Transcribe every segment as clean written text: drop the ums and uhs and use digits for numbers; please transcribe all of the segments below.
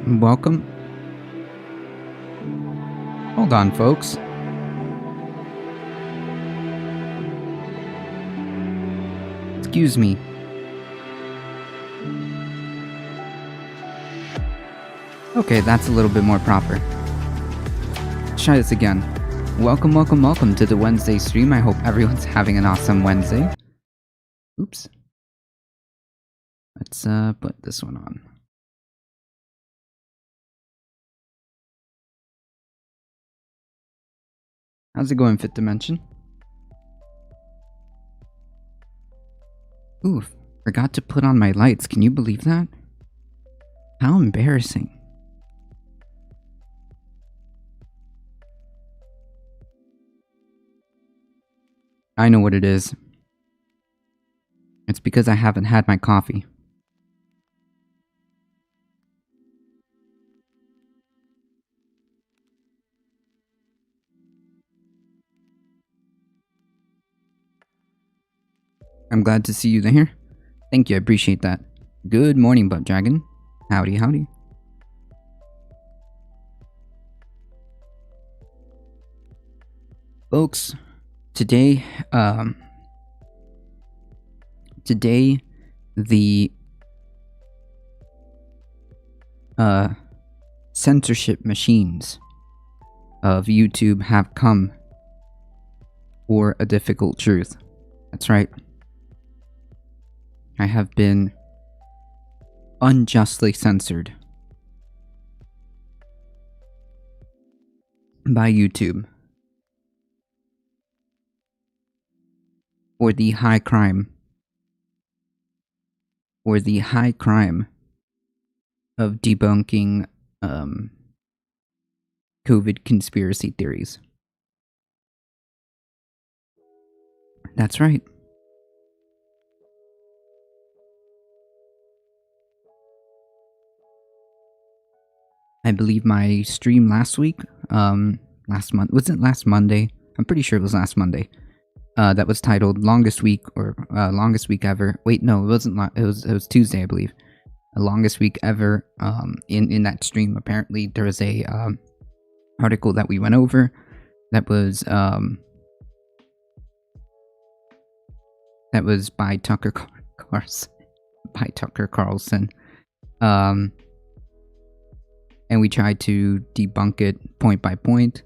Welcome. Hold on, folks. Excuse me. Okay, that's a little bit more proper. Try this again. Welcome to the Wednesday stream. I hope everyone's having an awesome Wednesday. Oops. Let's put this one on. How's it going, Fifth Dimension? Oof, forgot to put on my lights. Can you believe that? How embarrassing. I know what it is. It's because I haven't had my coffee. I'm glad to see you there. Thank you, I appreciate that. Good morning, Butt Dragon. Howdy, howdy. Folks, today the censorship machines of YouTube have come for a difficult truth. That's right. I have been unjustly censored by YouTube for the high crime of debunking COVID conspiracy theories. That's right. I believe my stream last week, last month, was it last Monday? I'm pretty sure it was last Monday. That was titled "Longest Week" or "Longest Week Ever." Wait, no, it wasn't. It was Tuesday, I believe. The longest week ever. In that stream, apparently there was a article that we went over that was by Tucker Carlson. And we tried to debunk it point by point,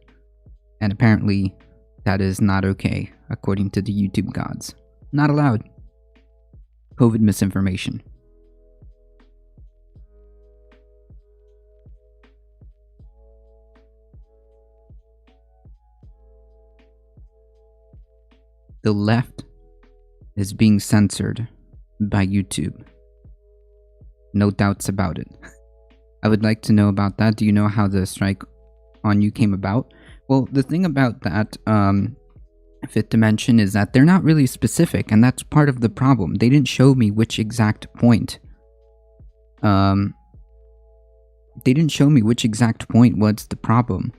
and apparently that is not okay, according to the YouTube gods. Not allowed. COVID misinformation. The left is being censored by YouTube. No doubts about it. I would like to know about that. Do you know how the strike on you came about? Well, the thing about that, Fifth Dimension, is that they're not really specific, and that's part of the problem. They didn't show me which exact point. They didn't show me which exact point was the problem.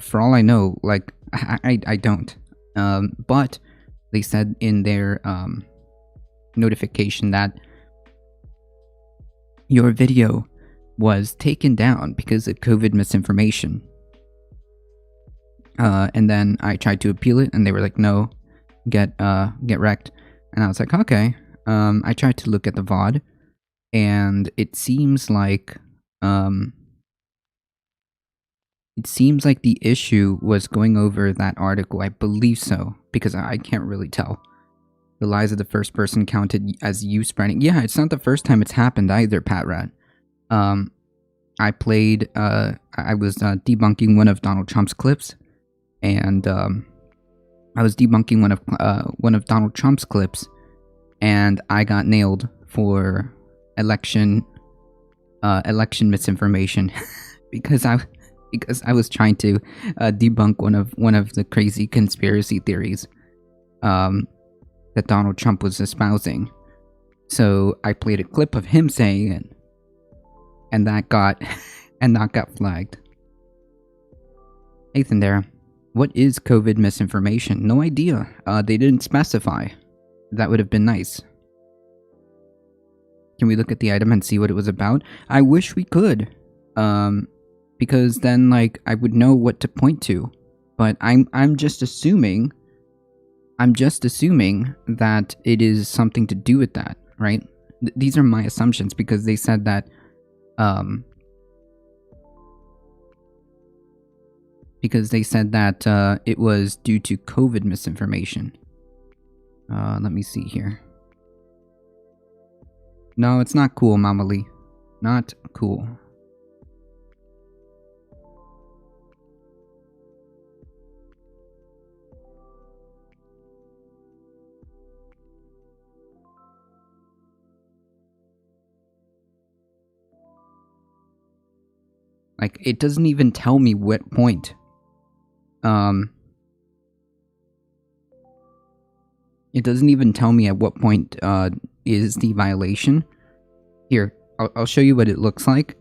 For all I know, like, I don't. But they said in their notification that your video was taken down because of COVID misinformation. And then I tried to appeal it, and they were like, "No, get wrecked." And I was like, "Okay." I tried to look at the VOD, and it seems like the issue was going over that article. I believe so, because I can't really tell. The lies of the first person counted as you spreading. Yeah, it's not the first time it's happened either, Pat Rat. I was debunking one of Donald Trump's clips, and I was debunking one of Donald Trump's clips, and I got nailed for election misinformation because I was trying to debunk one of the crazy conspiracy theories that Donald Trump was espousing. So I played a clip of him saying it, and that got flagged. Nathan there. What is COVID misinformation? No idea. They didn't specify. That would have been nice. Can we look at the item and see what it was about? I wish we could. Because then, like, I would know what to point to. But I'm just assuming that it is something to do with that, right? These are my assumptions because they said that, it was due to COVID misinformation. Let me see here. No, it's not cool, Mama Lee. Not cool. Like, it doesn't even tell me what point. It doesn't even tell me at what point, is the violation. Here, I'll show you what it looks like.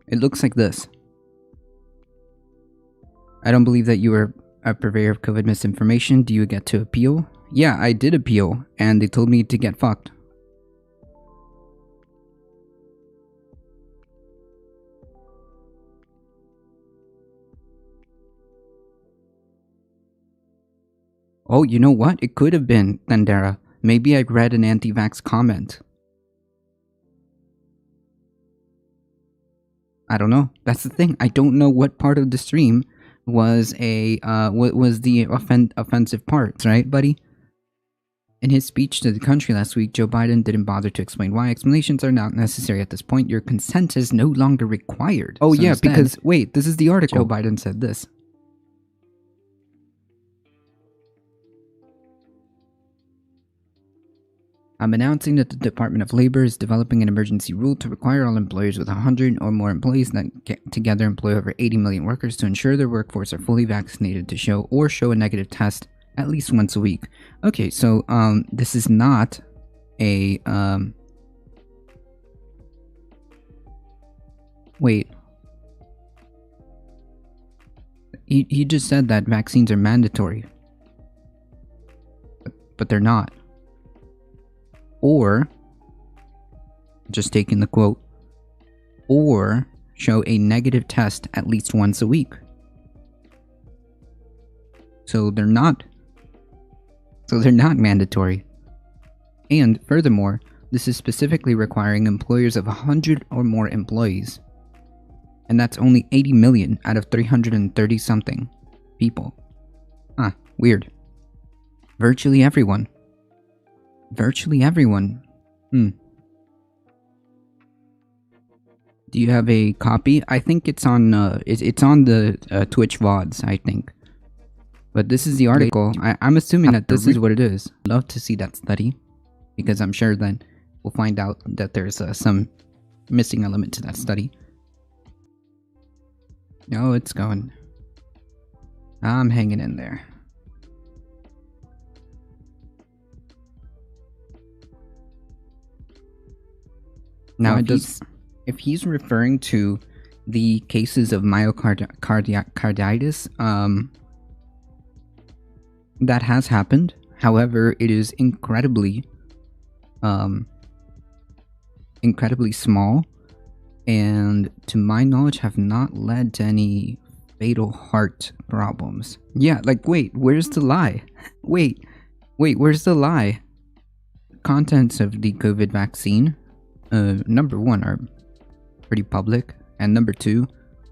It looks like this. I don't believe that you were a purveyor of COVID misinformation. Do you get to appeal? Yeah, I did appeal, and they told me to get fucked. Oh, you know what? It could have been, Thandera. Maybe I read an anti-vax comment. I don't know. That's the thing. I don't know what part of the stream was what was the offensive parts, right, buddy? In his speech to the country last week, Joe Biden didn't bother to explain why. Explanations are not necessary at this point. Your consent is no longer required. Oh, so yeah, instead, because, wait, this is the article. Joe Biden said this. I'm announcing that the Department of Labor is developing an emergency rule to require all employers with 100 or more employees that get together employ over 80 million workers to ensure their workforce are fully vaccinated to show a negative test at least once a week. Okay, so this is not a wait. He just said that vaccines are mandatory. But they're not. Or, just taking the quote, or show a negative test at least once a week. So they're not mandatory. And furthermore, this is specifically requiring employers of 100 or more employees. And that's only 80 million out of 330 something people. Huh, weird. Virtually everyone. Virtually everyone. Do you have a copy? I think it's on it's on the Twitch VODs, I think. But this is the article. I'm assuming that this is what it is. I'd love to see that study, because I'm sure then we'll find out that there's some missing element to that study. No, it's going. I'm hanging in there. Now, if he's referring to the cases of myocarditis, that has happened. However, it is incredibly small, and to my knowledge have not led to any fatal heart problems. Yeah, like, wait, where's the lie? Wait, where's the lie? Contents of the COVID vaccine, number one, are pretty public, and number two,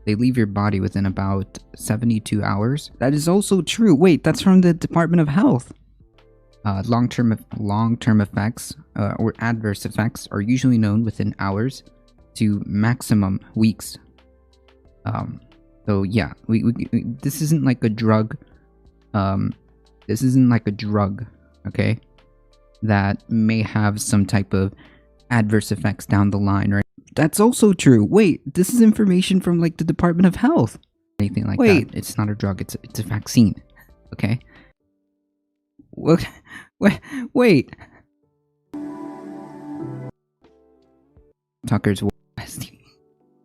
they leave your body within about 72 hours. That is also true. Wait, that's from the Department of Health. Long-term effects or adverse effects are usually known within hours to maximum weeks. So yeah, this isn't like a drug. This isn't like a drug, okay? That may have some type of adverse effects down the line, right? That's also true. Wait, this is information from like the Department of Health. Anything like that. It's not a drug, it's a vaccine. Okay? Wait. Tucker's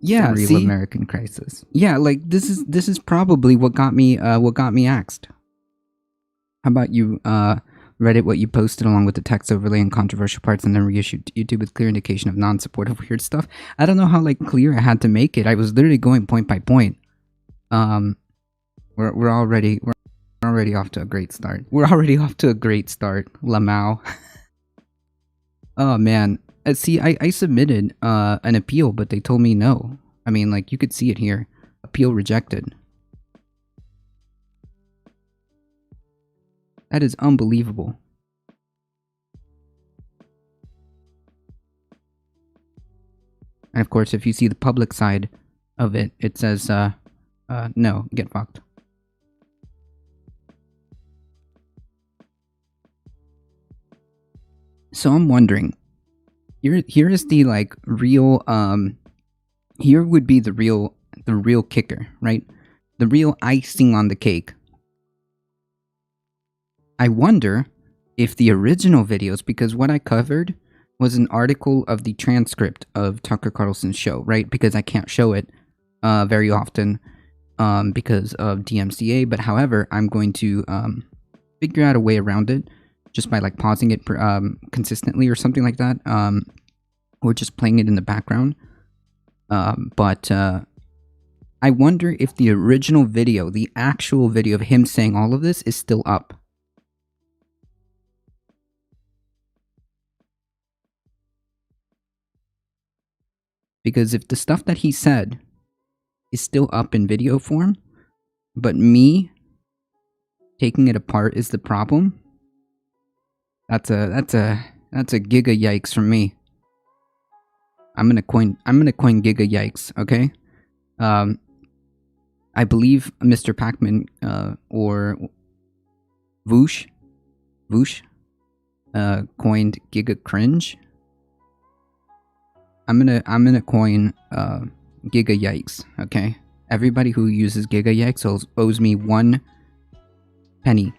yeah, the real American crisis. Yeah, like this is probably what got me axed. How about you Reddit what you posted along with the text overlay and controversial parts and then reissued to YouTube with clear indication of non-support of weird stuff? I don't know how like clear I had to make it. I was literally going point by point. We're already off to a great start. We're already off to a great start, Lamau. Oh man. See, I submitted an appeal, but they told me no. I mean, like, you could see it here. Appeal rejected. That is unbelievable. And of course, if you see the public side of it, it says, no, get fucked. So I'm wondering, here is the like real here would be the real kicker, right? The real icing on the cake. I wonder if the original videos, because what I covered was an article of the transcript of Tucker Carlson's show, right? Because I can't show it very often because of DMCA, but however, I'm going to figure out a way around it just by like pausing it consistently or something like that, or just playing it in the background. But I wonder if the original video, the actual video of him saying all of this is still up. Because if the stuff that he said is still up in video form, but me taking it apart is the problem, that's a giga yikes from me. I'm gonna coin giga yikes, okay? I believe Mr. Pacman or Voosh coined giga cringe. I'm gonna coin giga yikes, okay? Everybody who uses giga yikes owes me 1 penny.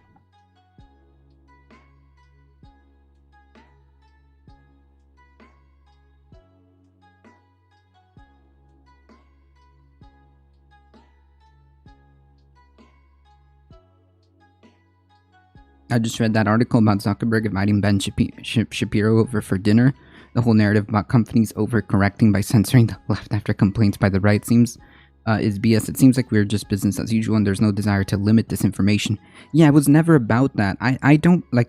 I just read that article about Zuckerberg inviting Ben Shapiro over for dinner. The whole narrative about companies overcorrecting by censoring the left after complaints by the right is BS. It seems like we're just business as usual and there's no desire to limit disinformation. Yeah, it was never about that. I don't, like,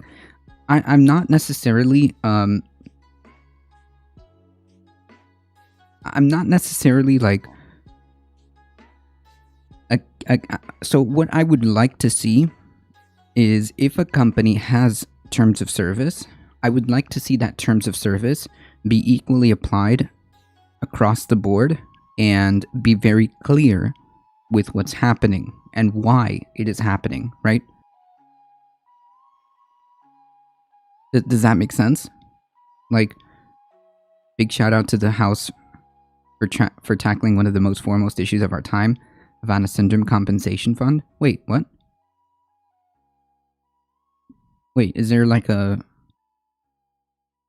I'm not necessarily, I'm not necessarily, like, so what I would like to see is if a company has terms of service, I would like to see that terms of service be equally applied across the board and be very clear with what's happening and why it is happening, right? Does that make sense? Like, big shout out to the House for tackling one of the most foremost issues of our time, Havana Syndrome Compensation Fund. Wait, what? Wait, is there like a...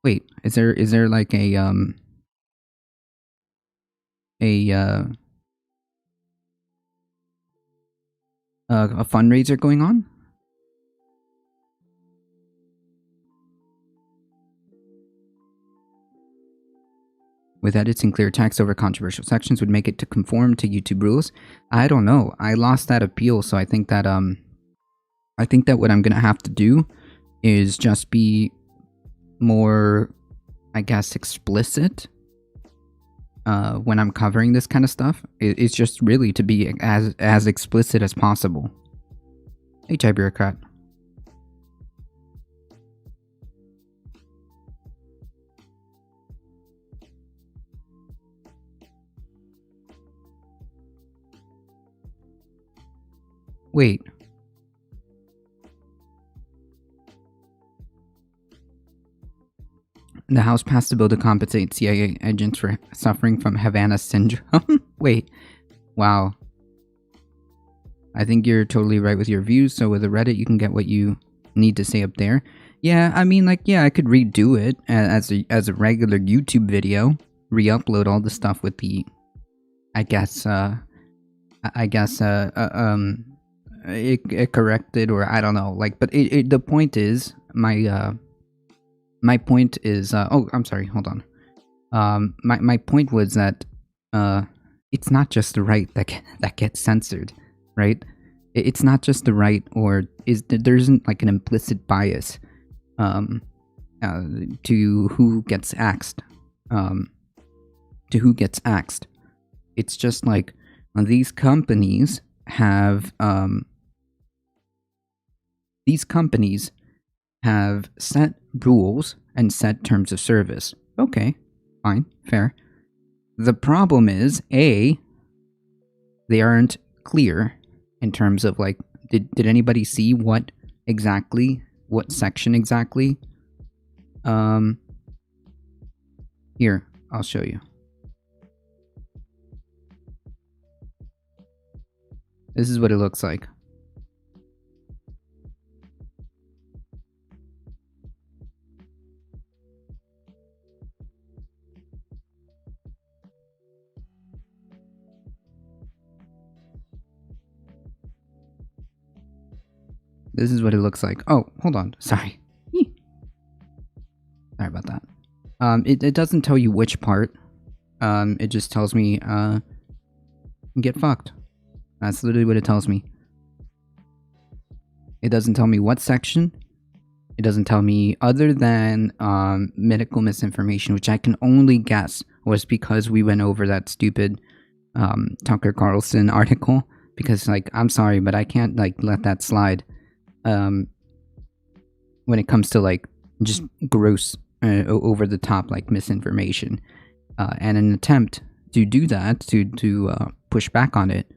Wait, is there like a fundraiser going on? With edits and clear text over controversial sections would make it to conform to YouTube rules. I don't know. I lost that appeal, so I think that what I'm gonna have to do is just be more, I guess, explicit when I'm covering this kind of stuff. It's just really to be as explicit as possible. HI bureaucrat. Wait. The House passed a bill to compensate CIA agents for suffering from Havana Syndrome. Wait. Wow. I think you're totally right with your views, so with a Reddit, you can get what you need to say up there. Yeah, I mean, like, yeah, I could redo it as a regular YouTube video, re-upload all the stuff with the, it corrected, or I don't know. Like, but the point is, my point is, oh, I'm sorry, hold on. My point was that it's not just the right that gets censored, right? It's not just the right, or there isn't like an implicit bias um, to who gets axed. To who gets axed. It's just like these companies have set rules and set terms of service. Okay, fine, fair. The problem is, A, they aren't clear in terms of like, did anybody see what section exactly? Here, I'll show you. This is what it looks like. This is what it looks like. Oh, hold on. Sorry. Sorry about that. It doesn't tell you which part. It just tells me, get fucked. That's literally what it tells me. It doesn't tell me what section. It doesn't tell me, other than medical misinformation, which I can only guess was because we went over that stupid Tucker Carlson article. Because, like, I'm sorry, but I can't, like, let that slide. When it comes to, like, just gross, over the top, like, misinformation. And an attempt to do that, to push back on it.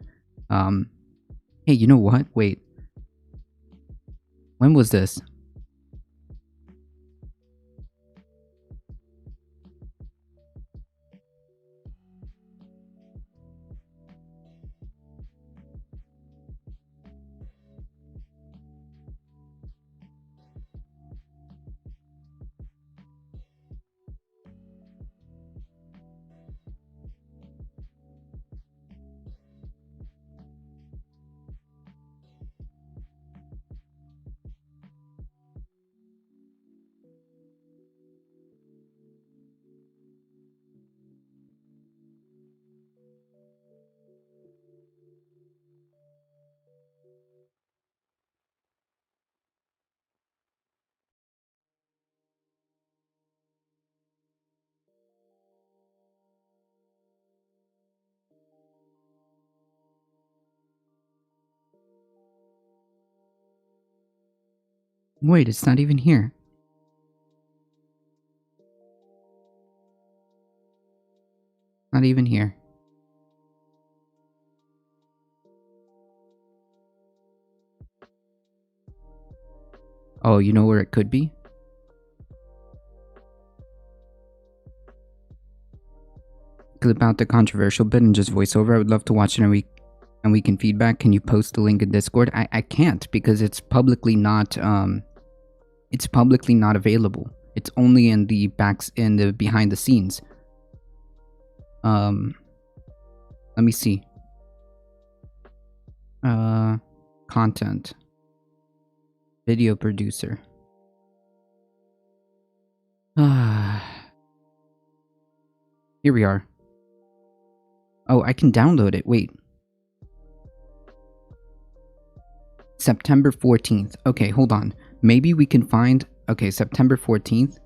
Hey, you know what? Wait. When was this? Wait, it's not even here. Not even here. Oh, you know where it could be? Clip out the controversial bit and just voiceover. I would love to watch it, and we can feedback. Can you post the link in Discord? I can't, because it's publicly not available. It's only in the behind the scenes. Let me see. Content. Video producer. Here we are. Oh, I can download it. Wait. September 14th. Okay, hold on. Maybe we can find... Okay, September 14th.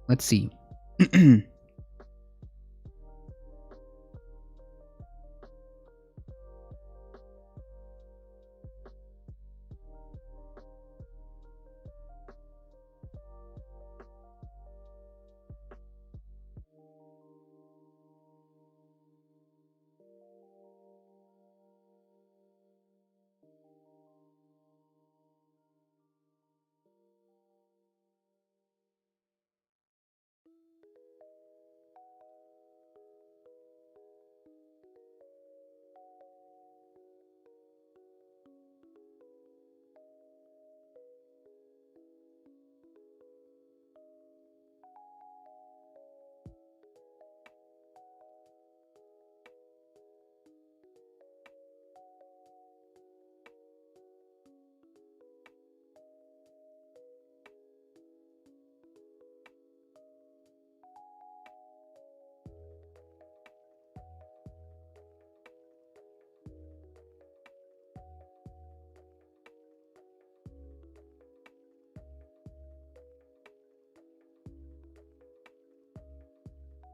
Let's see.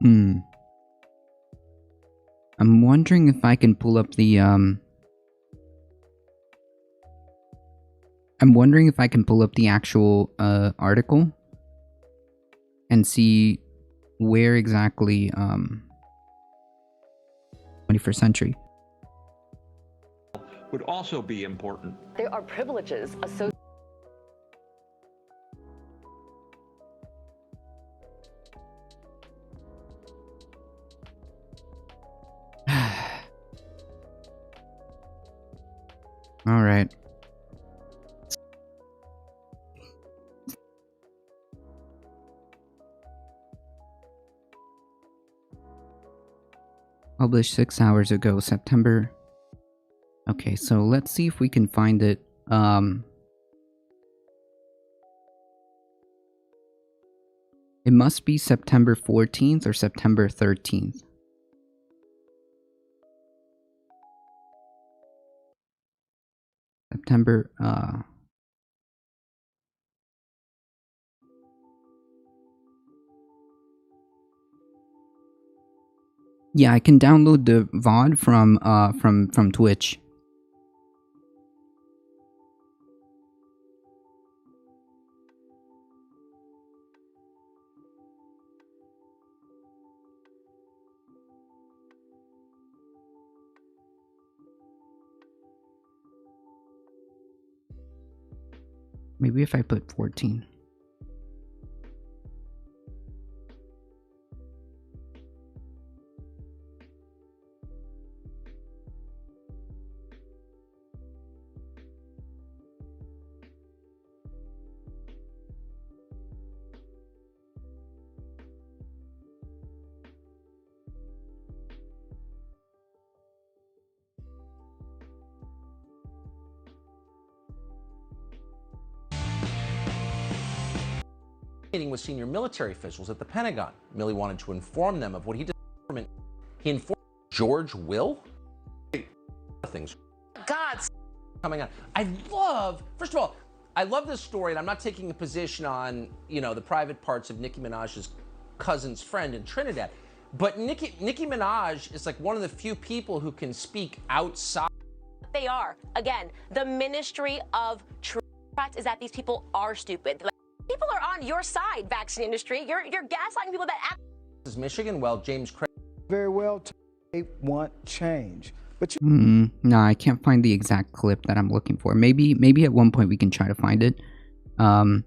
I'm wondering if I can pull up the actual article and see where exactly 21st century would also be important. There are privileges associated. All right. Published 6 hours ago, September. Okay, so let's see if we can find it. It must be September 14th or September 13th. September, yeah, I can download the VOD from Twitch. Maybe if I put 14. Meeting with senior military officials at the Pentagon. Milley wanted to inform them of what he did. He informed George Will. Things. God's Coming on. First of all, I love this story, and I'm not taking a position on, the private parts of Nicki Minaj's cousin's friend in Trinidad. But Nicki Minaj is like one of the few people who can speak outside. they are. Again, the ministry of truth is that these people are stupid. Like, people are on your side, vaccine industry. You're gaslighting people that act. This is Michigan. Well, James Craig. Very well, they want change. But no, I can't find the exact clip that I'm looking for. Maybe at one point we can try to find it. The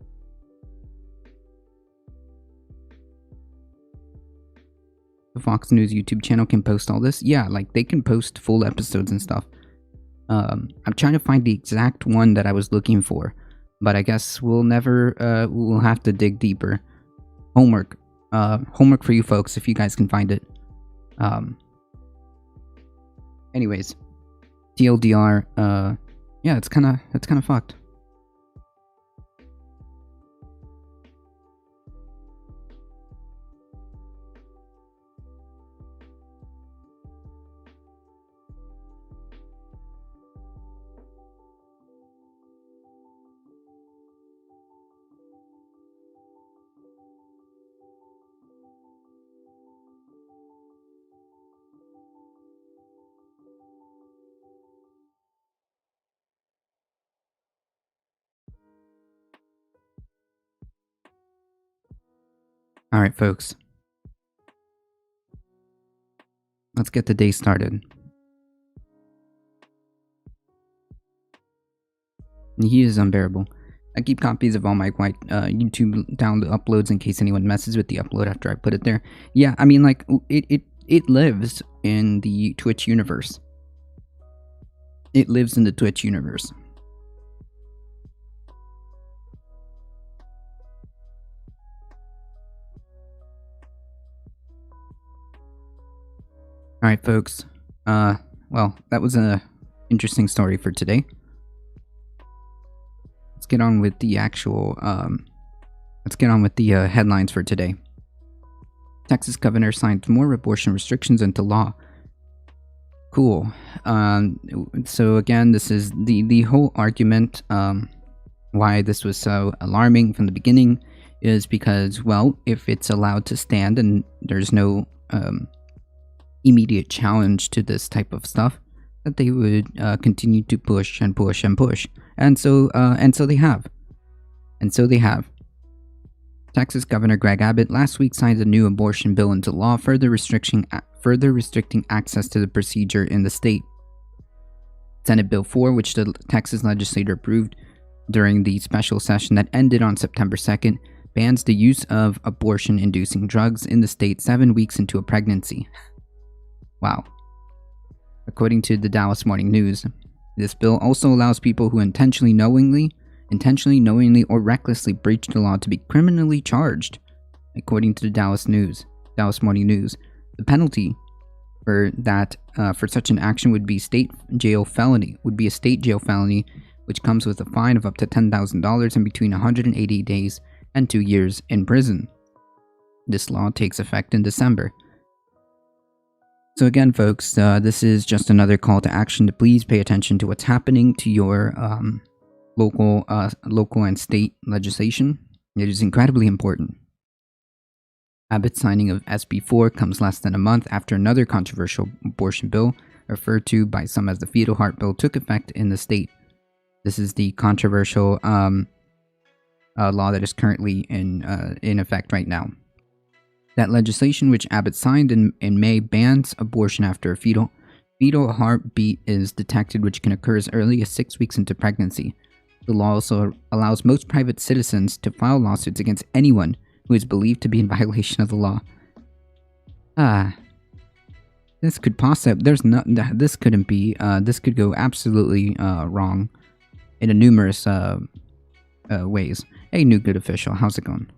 Fox News YouTube channel can post all this. Yeah, like they can post full episodes and stuff. I'm trying to find the exact one that I was looking for, but I guess we'll have to dig deeper. Homework for you folks if you guys can find it. Anyways, TLDR, yeah, it's kind of fucked. All right, folks. Let's get the day started. He is unbearable. I keep copies of all my YouTube uploads in case anyone messes with the upload after I put it there. Yeah, I mean, like, it lives in the Twitch universe. It lives in the Twitch universe. Alright, folks. Well, that was an interesting story for today. Let's get on with the actual, headlines for today. Texas governor signs more abortion restrictions into law. Cool. So again, this is the whole argument, why this was so alarming from the beginning is because, well, if it's allowed to stand and there's no immediate challenge to this type of stuff, that they would continue to push and push and push. And so they have. And so they have. Texas Governor Greg Abbott last week signed a new abortion bill into law, further restricting access to the procedure in the state. Senate Bill 4, which the Texas legislature approved during the special session that ended on September 2nd, bans the use of abortion-inducing drugs in the state 7 weeks into a pregnancy. Wow. According to the Dallas Morning News, this bill also allows people who intentionally, knowingly, or recklessly breach the law to be criminally charged. According to the Dallas Morning News, the penalty for such an action would be a state jail felony, which comes with a fine of up to $10,000 and between 180 days and 2 years in prison. This law takes effect in December. So again, folks, this is just another call to action to please pay attention to what's happening to your local and state legislation. It is incredibly important. Abbott's signing of SB 4 comes less than a month after another controversial abortion bill, referred to by some as the fetal heart bill, took effect in the state. This is the controversial law that is currently in effect right now. That legislation, which Abbott signed in May, bans abortion after a fetal heartbeat is detected, which can occur as early as 6 weeks into pregnancy. The law also allows most private citizens to file lawsuits against anyone who is believed to be in violation of the law. This could this couldn't be, this could go absolutely wrong in numerous ways. Hey, new good official, how's it going?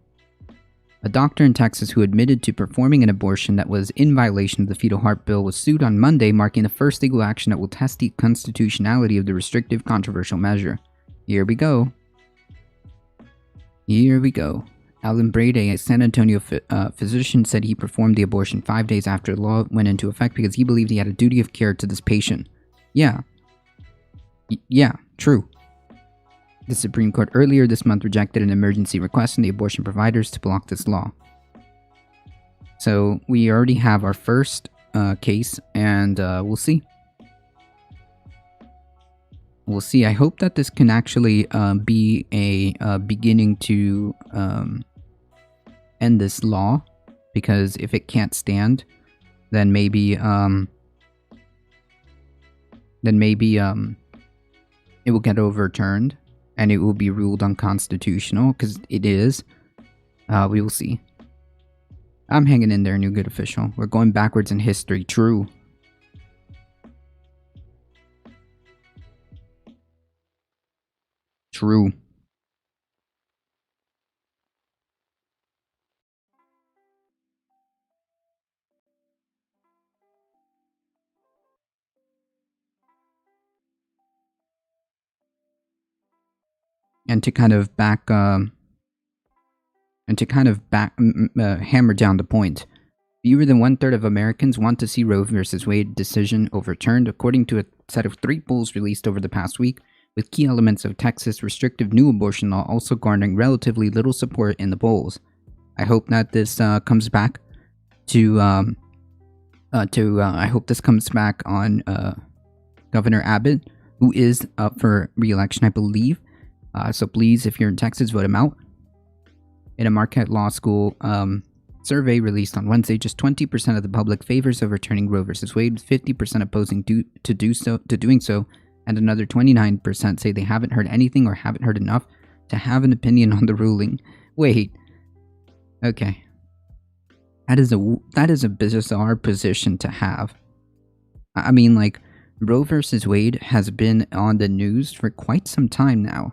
A doctor in Texas who admitted to performing an abortion that was in violation of the fetal heart bill was sued on Monday, marking the first legal action that will test the constitutionality of the restrictive, controversial measure. Here we go. Alan Brady, a San Antonio physician, said he performed the abortion 5 days after the law went into effect because he believed he had a duty of care to this patient. Yeah, true. The Supreme Court earlier this month rejected an emergency request from the abortion providers to block this law. So we already have our first case, and we'll see. We'll see. I hope that this can actually be a beginning to end this law, because if it can't stand, then maybe it will get overturned. And it will be ruled unconstitutional, because it is. We will see. I'm hanging in there, new good official. We're going backwards in history. True. True. And to kind of hammer down the point, fewer than 1/3 of Americans want to see Roe v. Wade decision overturned, according to a set of 3 polls released over the past week, with key elements of Texas' restrictive new abortion law also garnering relatively little support in the polls. I hope that this comes back I hope this comes back on Governor Abbott, who is up for re-election, I believe. So please, if you're in Texas, vote him out. In a Marquette Law School survey released on Wednesday, just 20% of the public favors overturning Roe v. Wade, with 50% opposing doing so, and another 29% say they haven't heard anything or haven't heard enough to have an opinion on the ruling. Wait. Okay. That is a bizarre position to have. I mean, like, Roe v. Wade has been on the news for quite some time now.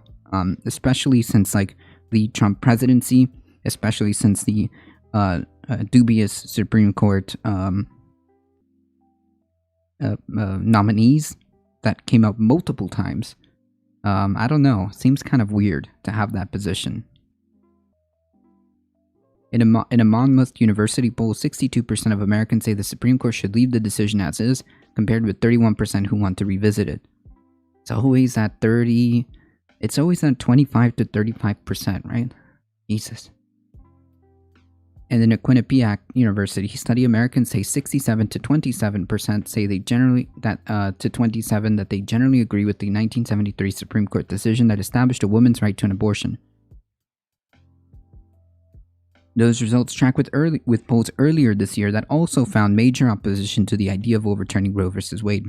Especially since, like, the Trump presidency, especially since the dubious Supreme Court nominees that came up multiple times. I don't know. Seems kind of weird to have that position. In a Monmouth University poll, 62% of Americans say the Supreme Court should leave the decision as is, compared with 31% who want to revisit it. It's always at 25 to 35%, right? Jesus. And then at Quinnipiac University study, Americans say 67 to 27% say they generally to 27 that they generally agree with the 1973 Supreme Court decision that established a woman's right to an abortion. Those results track with polls earlier this year that also found major opposition to the idea of overturning Roe v. Wade.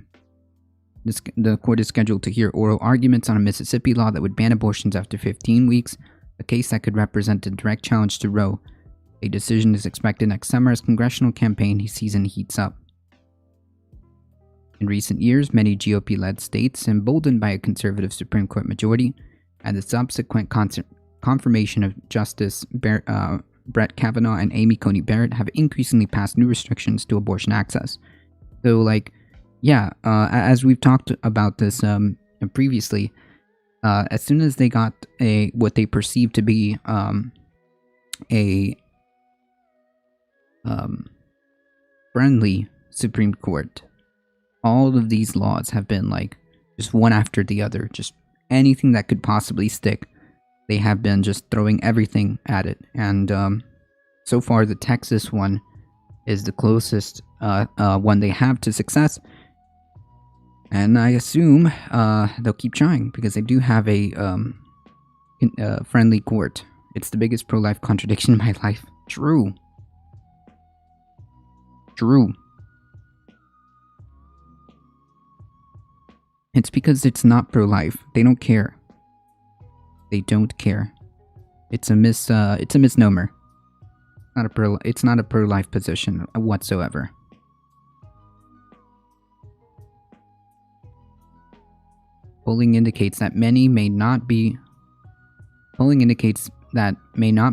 The court is scheduled to hear oral arguments on a Mississippi law that would ban abortions after 15 weeks, a case that could represent a direct challenge to Roe. A decision is expected next summer as congressional campaign season heats up. In recent years, many GOP-led states, emboldened by a conservative Supreme Court majority and the subsequent confirmation of Justice Brett Kavanaugh and Amy Coney Barrett, have increasingly passed new restrictions to abortion access. So, as we've talked about this previously, as soon as they got what they perceived to be a friendly Supreme Court, all of these laws have been just one after the other, just anything that could possibly stick. They have been just throwing everything at it, and so far the Texas one is the closest one they have to success, and I assume they'll keep trying because they do have a friendly court. It's the biggest pro-life contradiction in my life. True. It's because it's not pro-life. They don't care. It's a misnomer. It's not a pro-life position whatsoever. Polling indicates that may not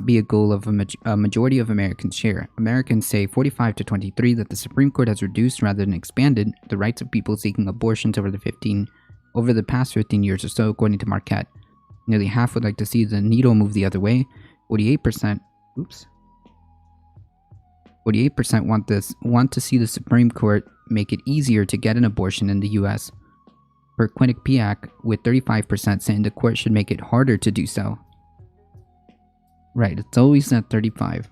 be a goal of a majority of Americans share. Americans say 45 to 23 that the Supreme Court has reduced rather than expanded the rights of people seeking abortions over the past 15 years or so, according to Marquette. Nearly half would like to see the needle move the other way. 48% want to see the Supreme Court make it easier to get an abortion in the U.S. Per Quinnipiac, with 35% saying the court should make it harder to do so. Right, it's always at 35.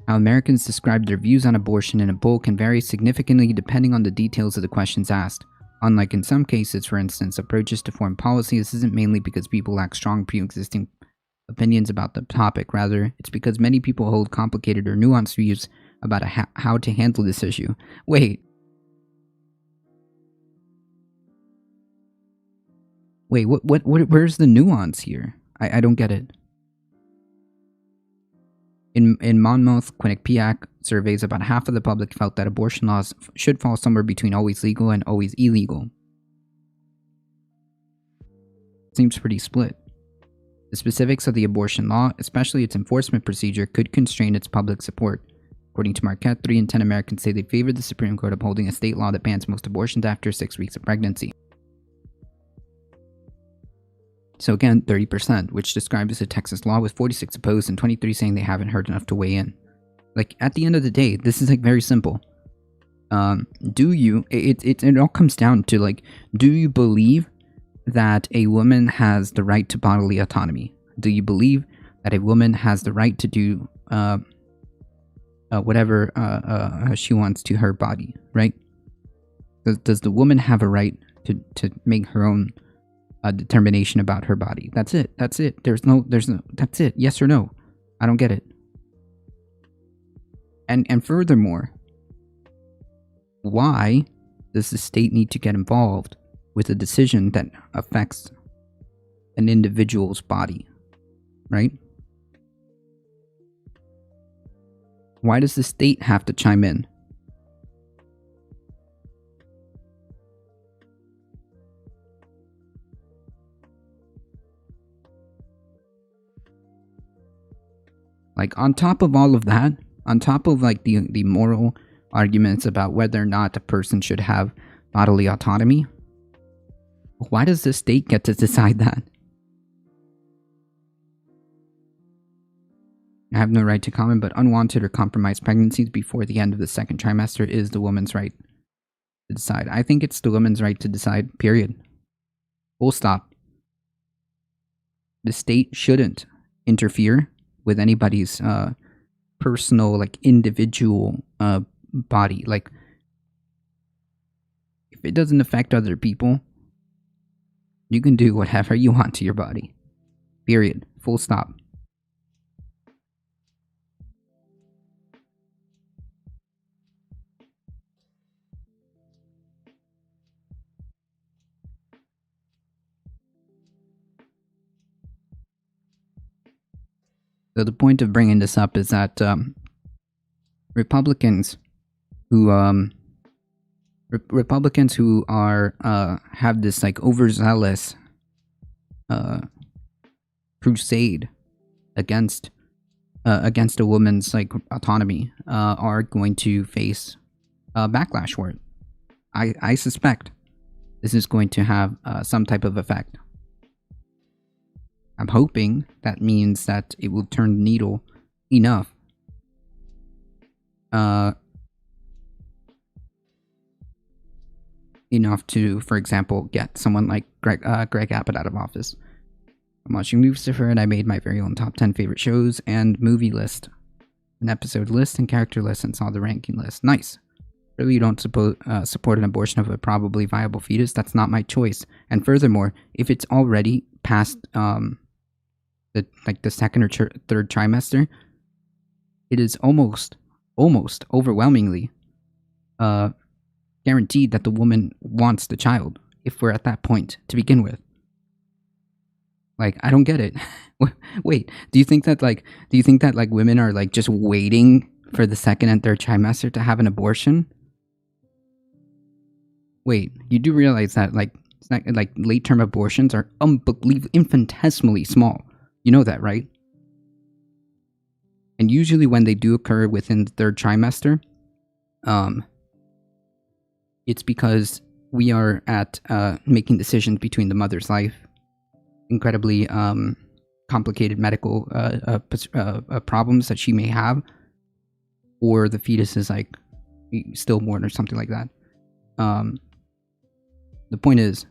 How Americans describe their views on abortion in a poll can vary significantly depending on the details of the questions asked. Unlike in some cases, for instance, approaches to foreign policy, this isn't mainly because people lack strong pre-existing opinions about the topic. Rather, it's because many people hold complicated or nuanced views about how to handle this issue. Wait, where's the nuance here? I don't get it. In Monmouth, Quinnipiac surveys, about half of the public felt that abortion laws should fall somewhere between always legal and always illegal. Seems pretty split. The specifics of the abortion law, especially its enforcement procedure, could constrain its public support. According to Marquette, 3 in 10 Americans say they favor the Supreme Court upholding a state law that bans most abortions after 6 weeks of pregnancy. So again, 30%, which describes the Texas law, with 46 opposed and 23 saying they haven't heard enough to weigh in. At the end of the day, this is very simple. It all comes down to do you believe that a woman has the right to bodily autonomy? Do you believe that a woman has the right to do whatever she wants to her body, right? Does the woman have a right to make her own determination about her body? That's it. That's it. Yes or no? I don't get it. And furthermore, why does the state need to get involved with a decision that affects an individual's body, right? Why does the state have to chime in? On top of all of that, on top of the moral arguments about whether or not a person should have bodily autonomy, why does the state get to decide that? I have no right to comment, but unwanted or compromised pregnancies before the end of the second trimester is the woman's right to decide. I think it's the woman's right to decide, period. Full stop. The state shouldn't interfere with anybody's personal, like, individual body. Like, if it doesn't affect other people, you can do whatever you want to your body. Period. Full stop. So the point of bringing this up is that Republicans who are have this, like, overzealous crusade against a woman's, like, autonomy are going to face backlash for it. I suspect this is going to have some type of effect. I'm hoping that means that it will turn the needle enough to, for example, get someone like Greg Abbott out of office. I'm watching Lucifer, and I made my very own top 10 favorite shows and movie list, an episode list and character list, and saw the ranking list. Nice. Really, you don't support an abortion of a probably viable fetus? That's not my choice. And furthermore, if it's already past the second or third trimester, it is almost overwhelmingly guaranteed that the woman wants the child, if we're at that point to begin with. Like, I don't get it. Wait, do you think that women are, like, just waiting for the second and third trimester to have an abortion? Wait, you do realize that, like, late term abortions are infinitesimally small. You know that, right? And usually when they do occur within the third trimester, it's because we are at making decisions between the mother's life, incredibly complicated medical problems that she may have, or the fetus is, like, stillborn or something like that. The point is,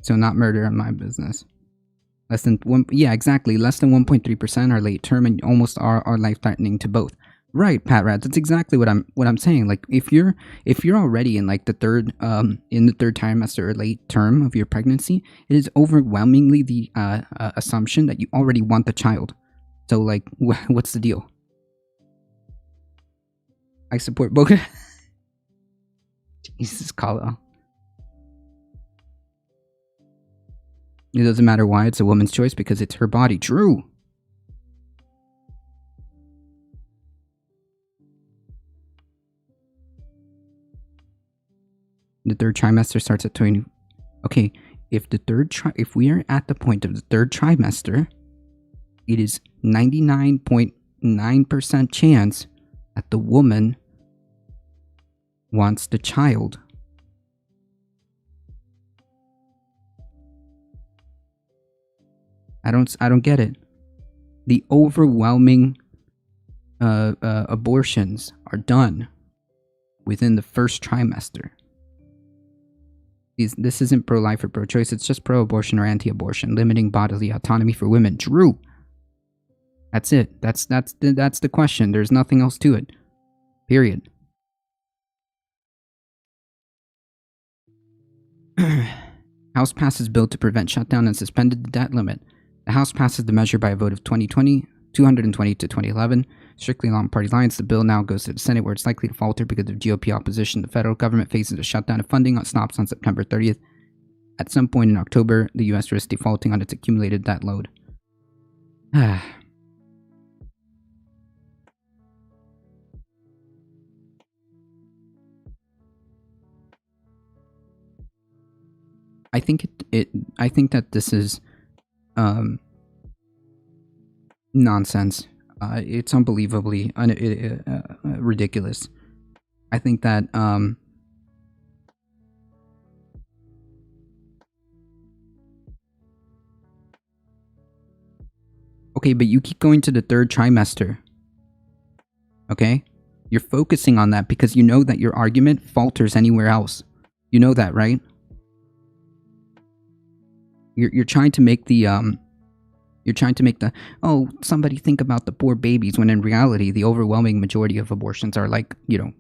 so not murder in my business. Less than 1.3% are late term, and almost are life threatening to both. Right, Pat Rad. That's exactly what I'm saying. Like, if you're already in, like, the third trimester or late term of your pregnancy, it is overwhelmingly the assumption that you already want the child. So, like, what's the deal? I support both. Jesus, Kala. It doesn't matter why, it's a woman's choice because it's her body. True. The third trimester starts at 20. Okay, if we are at the point of the third trimester, it is 99.9% chance that the woman wants the child. I don't get it. The overwhelming abortions are done within the first trimester. This isn't pro-life or pro-choice. It's just pro-abortion or anti-abortion, limiting bodily autonomy for women. True. That's it. That's the question. There's nothing else to it. Period. House passes bill to prevent shutdown and suspended the debt limit. The House passes the measure by a vote of 220 to 2011. Strictly along party lines, the bill now goes to the Senate, where it's likely to falter because of GOP opposition. The federal government faces a shutdown of funding stops on September 30th. At some point in October, the U.S. risks defaulting on its accumulated debt load. I think that this is nonsense. It's unbelievably ridiculous. I think that okay, but you keep going to the third trimester. Okay? You're focusing on that because you know that your argument falters anywhere else. You know that, right? You're trying to make the oh, somebody think about the poor babies, when in reality the overwhelming majority of abortions are like, you know,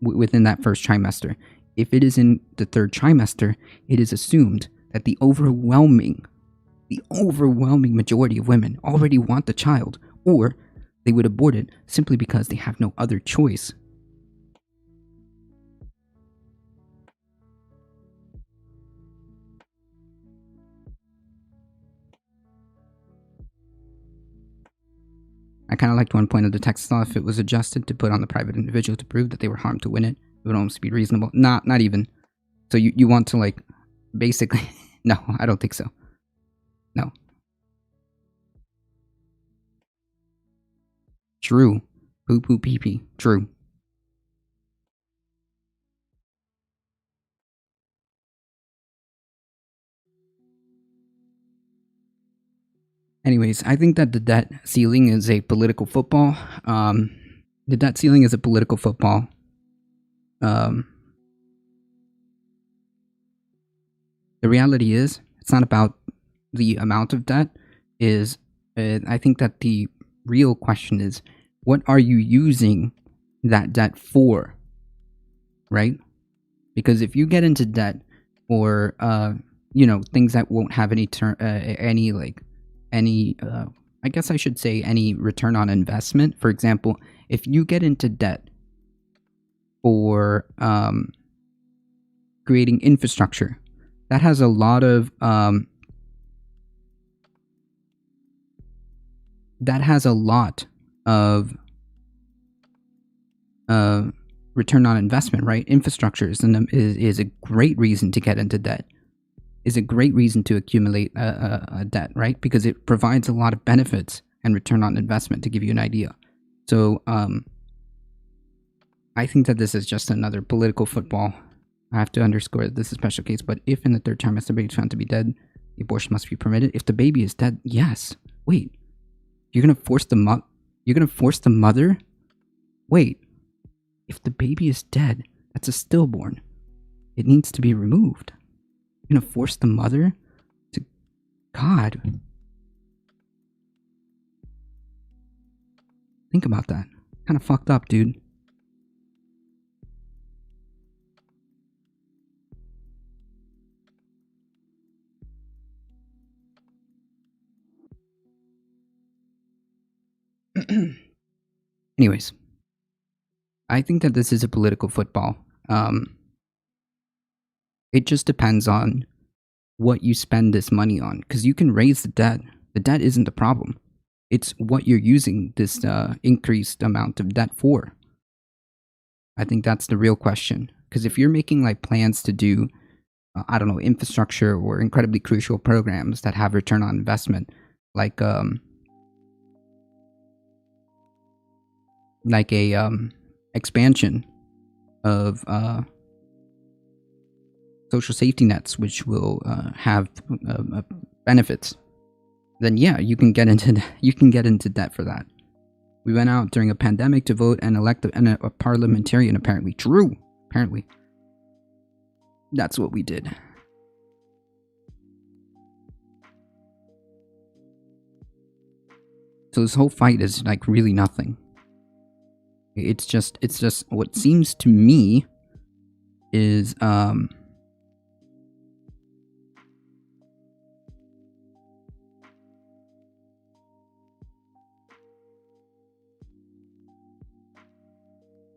within that first trimester. If it is in the third trimester, it is assumed that the overwhelming majority of women already want the child, or they would abort it simply because they have no other choice. I kind of liked one point of the text law. If it was adjusted to put on the private individual to prove that they were harmed to win it, it would almost be reasonable. Not even. So you want to, like, basically... No, I don't think so. No. True. Poo poo pee pee. True. Anyways, I think that the debt ceiling is a political football. The debt ceiling is a political football. The reality is, it's not about the amount of debt. I think that the real question is, what are you using that debt for? Right? Because if you get into debt or you know, things that won't have any I guess I should say any return on investment. For example, if you get into debt for creating infrastructure, that has a lot of return on investment, right? Infrastructure is a great reason to get into debt. Is a great reason to accumulate a debt, right? Because it provides a lot of benefits and return on investment, to give you an idea. So I think that this is just another political football. I have to underscore that this is a special case, but if in the third trimester the baby is found to be dead, the abortion must be permitted. If the baby is dead, yes. Wait, you're gonna force the mother? Wait, if the baby is dead, that's a stillborn. It needs to be removed. You're gonna force the mother to... God. Think about that. Kind of fucked up, dude. Anyways, I think that this is a political football. It just depends on what you spend this money on, because you can raise the debt. The debt isn't the problem. It's what you're using this increased amount of debt for. I think that's the real question. Because if you're making like plans to do, I don't know, infrastructure or incredibly crucial programs that have return on investment, like a expansion of social safety nets, which will have benefits, then yeah, you can get into debt for that. We went out during a pandemic to vote and elect a parliamentarian. Apparently, true. Apparently, that's what we did. So this whole fight is like really nothing. It's just what seems to me is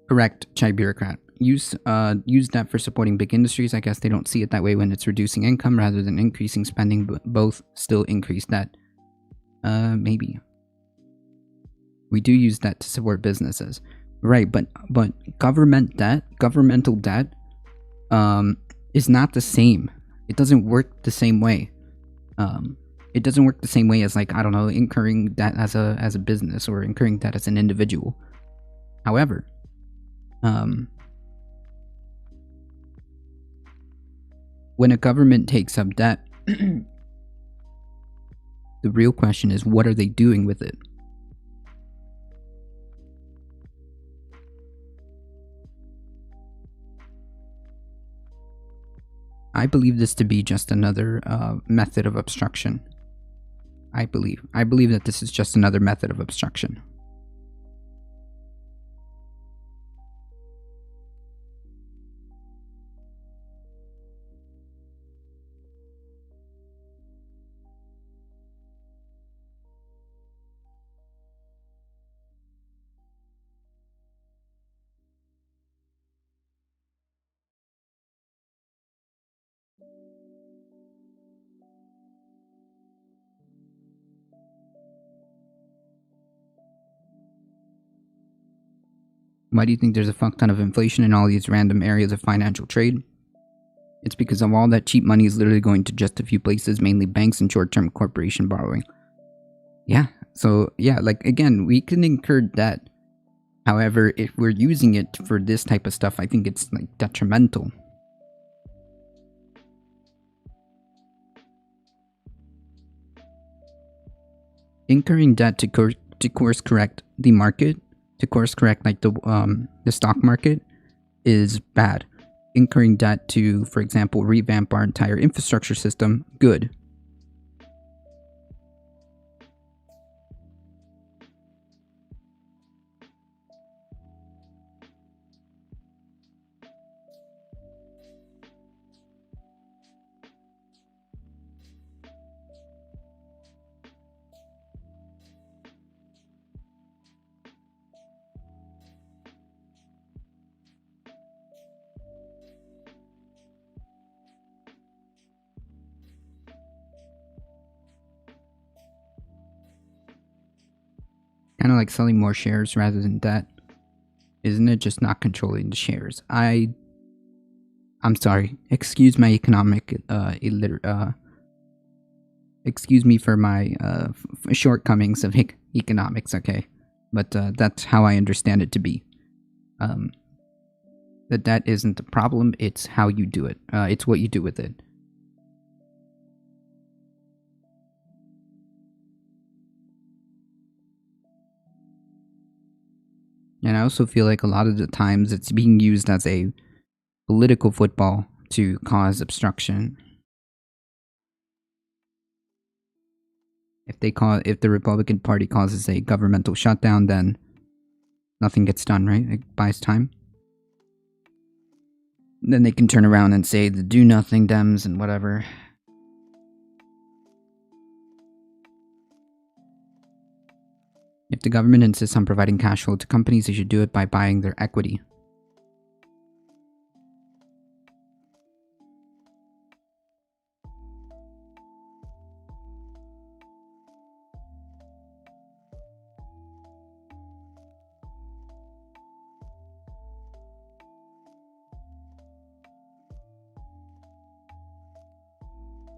correct, Chai bureaucrat. Use that for supporting big industries. I guess they don't see it that way when it's reducing income rather than increasing spending, but both still increase debt. Maybe. We do use that to support businesses. Right, but governmental debt is not the same. It doesn't work the same way. It doesn't work the same way as, like, I don't know, incurring debt as a business or incurring debt as an individual. However, when a government takes up debt, the real question is, what are they doing with it? I believe this to be just another method of obstruction. I believe that this is just another method of obstruction. Why do you think there's a fuck ton of inflation in all these random areas of financial trade? It's because of all that cheap money is literally going to just a few places, mainly banks and short-term corporation borrowing. Yeah, so yeah, like again, we can incur debt. However, if we're using it for this type of stuff, I think it's like detrimental. Incurring debt to course correct the market, to course correct like the stock market, is bad. Incurring debt to, for example, revamp our entire infrastructure system, good. Kind of like selling more shares rather than debt. Isn't it just not controlling the shares? I'm sorry. Excuse my economic excuse me for my shortcomings of economics, okay? But that's how I understand it to be. The debt isn't the problem, it's how you do it. It's what you do with it. And I also feel like a lot of the times it's being used as a political football to cause obstruction. If the Republican Party causes a governmental shutdown, then nothing gets done, right? It buys time. Then they can turn around and say the do nothing Dems and whatever. If the government insists on providing cash flow to companies, they should do it by buying their equity.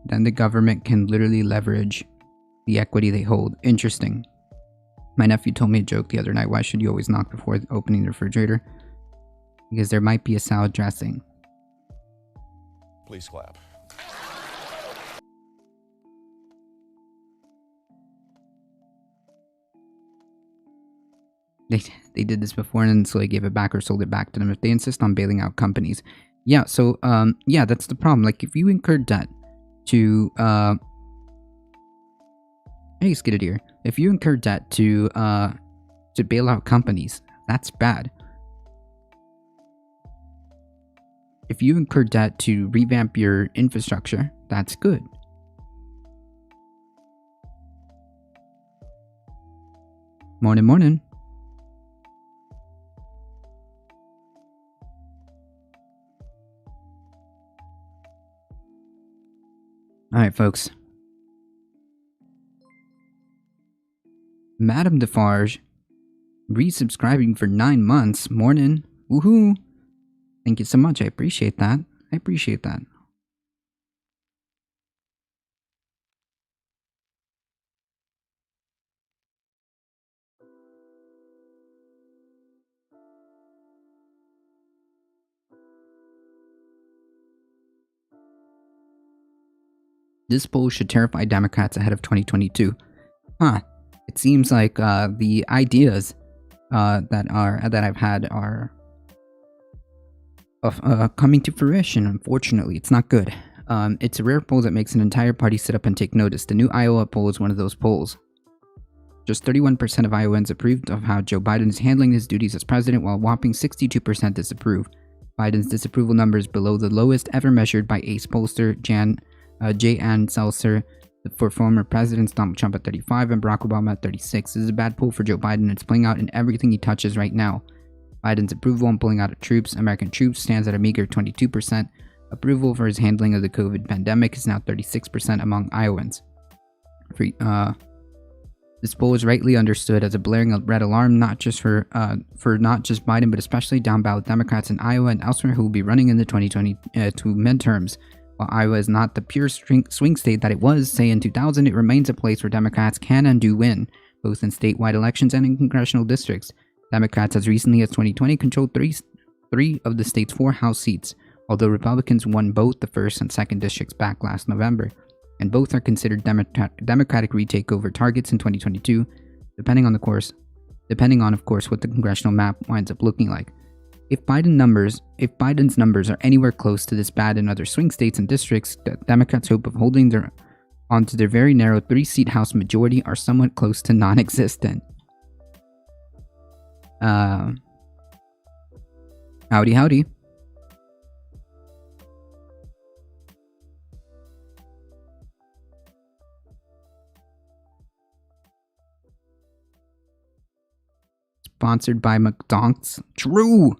Then the government can literally leverage the equity they hold. Interesting. My nephew told me a joke the other night. Why should you always knock before opening the refrigerator? Because there might be a salad dressing. Please clap. They did this before and then slowly gave it back or sold it back to them if they insist on bailing out companies. Yeah, so yeah, that's the problem. Like if you incur debt to hey Skidded here. If you incur debt to bail out companies, that's bad. If you incur debt to revamp your infrastructure, that's good. Morning, morning. Alright, folks. Madame Defarge resubscribing for 9 months. Morning. Woohoo. Thank you so much. I appreciate that. I appreciate that. This poll should terrify Democrats ahead of 2022. Huh. It seems like the ideas that I've had are coming to fruition. Unfortunately, it's not good. It's a rare poll that makes an entire party sit up and take notice. The new Iowa poll is one of those polls. Just 31% of Iowans approved of how Joe Biden is handling his duties as president, while a whopping 62% disapprove. Biden's disapproval number is below the lowest ever measured by ace pollster J. Ann Seltzer for former presidents Donald Trump at 35 and Barack Obama at 36. This is a bad poll for Joe Biden, and it's playing out in everything he touches right now. Biden's approval on pulling out of American troops, stands at a meager 22%. Approval for his handling of the COVID pandemic is now 36% among Iowans. This poll is rightly understood as a blaring red alarm, not just for not just Biden, but especially down ballot Democrats in Iowa and elsewhere who will be running in the 2022 midterms. While Iowa is not the pure swing state that it was, say, in 2000, it remains a place where Democrats can and do win, both in statewide elections and in congressional districts. Democrats, as recently as 2020, controlled three of the state's 4 House seats, although Republicans won both the 1st and 2nd districts back last November, and both are considered Democratic retakeover targets in 2022, depending on, of course, what the congressional map winds up looking like. If Biden's numbers are anywhere close to this bad in other swing states and districts, the Democrats' hope of holding onto their very narrow 3-seat House majority are somewhat close to non-existent. Howdy. Sponsored by McDonald's. True!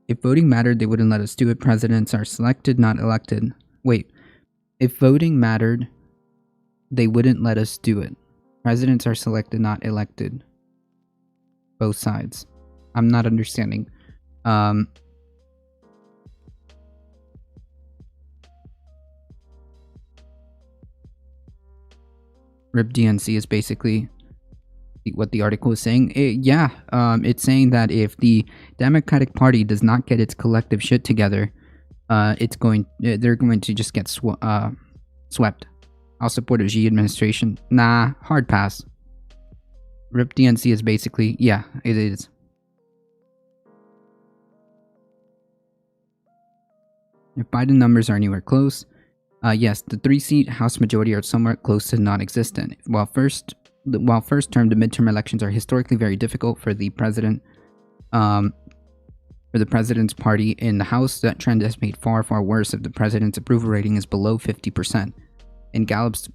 If voting mattered, they wouldn't let us do it. Presidents are selected, not elected. Wait. If voting mattered, they wouldn't let us do it. Presidents are selected, not elected. Both sides. I'm not understanding. RIP DNC is basically what the article is saying. It's saying that if the Democratic Party does not get its collective shit together, they're going to just get swept. I'll support a Xi administration. Nah, hard pass. RIP DNC is basically, yeah, it is. If Biden numbers are anywhere close, yes, the 3-seat House majority are somewhat close to non-existent. While first term, the midterm elections are historically very difficult for the president, for the president's party in the House. That trend is made far, far worse if the president's approval rating is below 50%. In Gallup's